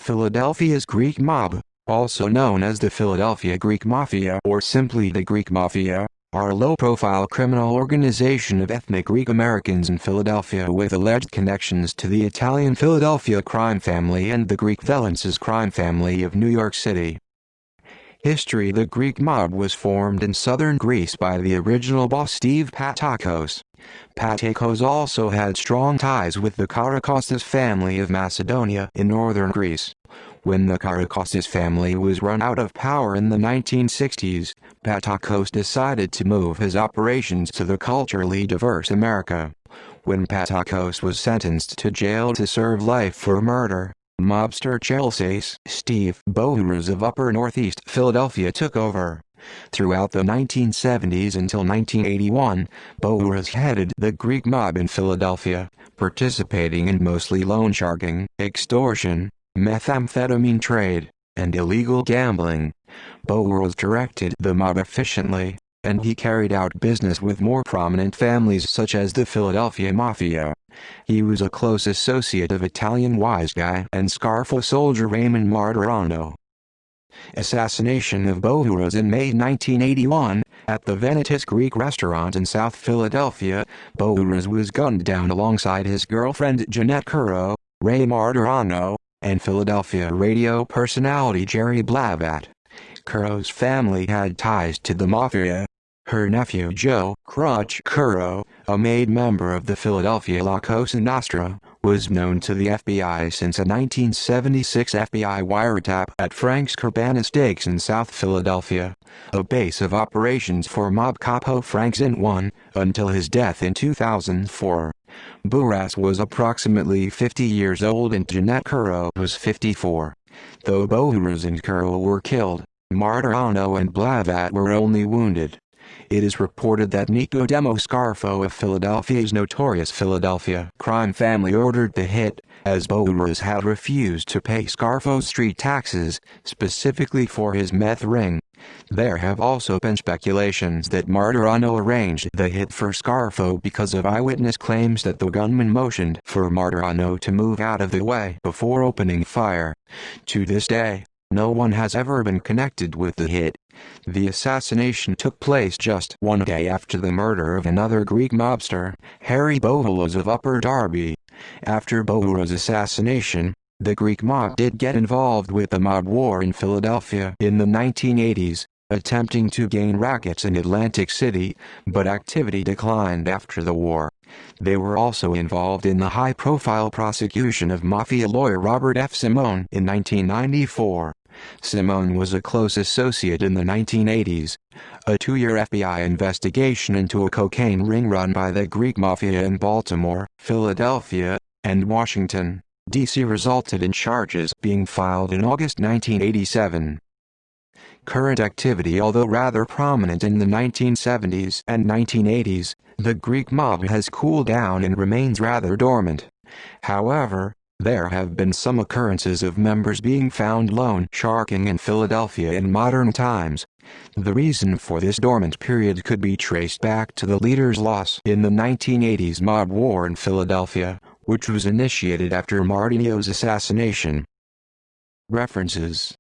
Philadelphia's Greek mob, also known as the Philadelphia Greek Mafia or simply the Greek Mafia, are a low-profile criminal organization of ethnic Greek Americans in Philadelphia with alleged connections to the Italian Philadelphia crime family and the Greek Valences crime family of New York City. History: the Greek mob was formed in southern Greece by the original boss Steve Patakos. Patakos also had strong ties with the Karakostas family of Macedonia in northern Greece. When the Karakostas family was run out of power in the 1960s, Patakos decided to move his operations to the culturally diverse America. When Patakos was sentenced to jail to serve life for murder, mobster Chelsea's Steve Bohuras of Upper Northeast Philadelphia took over. Throughout the 1970s until 1981, Bohuras headed the Greek mob in Philadelphia, participating in mostly loan sharking, extortion, methamphetamine trade, and illegal gambling. Bohuras directed the mob efficiently, and he carried out business with more prominent families such as the Philadelphia Mafia. He was a close associate of Italian wise guy and Scarfo soldier Raymond Martirano. Assassination of Bohuras in May 1981, at the Venitas Greek restaurant in South Philadelphia. Bohuras was gunned down alongside his girlfriend Jeanette Curro, Ray Martirano, and Philadelphia radio personality Jerry Blavat. Curro's family had ties to the Mafia. Her nephew Joe Crutch Curro, a made member of the Philadelphia La Cosa Nostra, was known to the FBI since a 1976 FBI wiretap at Frank's Cabana Steaks in South Philadelphia, a base of operations for mob capo Frank Zint, until his death in 2004. Bohuras was approximately 50 years old and Jeanette Curro was 54. Though Bohuras and Curro were killed, Martirano and Blavat were only wounded. It is reported that Nicodemo Scarfo of Philadelphia's notorious Philadelphia crime family ordered the hit, as Bohuras had refused to pay Scarfo's street taxes, specifically for his meth ring. There have also been speculations that Martirano arranged the hit for Scarfo because of eyewitness claims that the gunman motioned for Martirano to move out of the way before opening fire. To this day, no one has ever been connected with the hit. The assassination took place just one day after the murder of another Greek mobster, Harry Bohulas of Upper Darby. After Bohulas' assassination, the Greek mob did get involved with the mob war in Philadelphia in the 1980s, attempting to gain rackets in Atlantic City, but activity declined after the war. They were also involved in the high-profile prosecution of Mafia lawyer Robert F. Simone in 1994. Simone was a close associate in the 1980s. A 2-year FBI investigation into a cocaine ring run by the Greek Mafia in Baltimore, Philadelphia, and Washington, D.C. resulted in charges being filed in August 1987. Current activity: although rather prominent in the 1970s and 1980s, the Greek mob has cooled down and remains rather dormant. However, there have been some occurrences of members being found loan sharking in Philadelphia in modern times. The reason for this dormant period could be traced back to the leader's loss in the 1980s mob war in Philadelphia, which was initiated after Martirano's assassination. References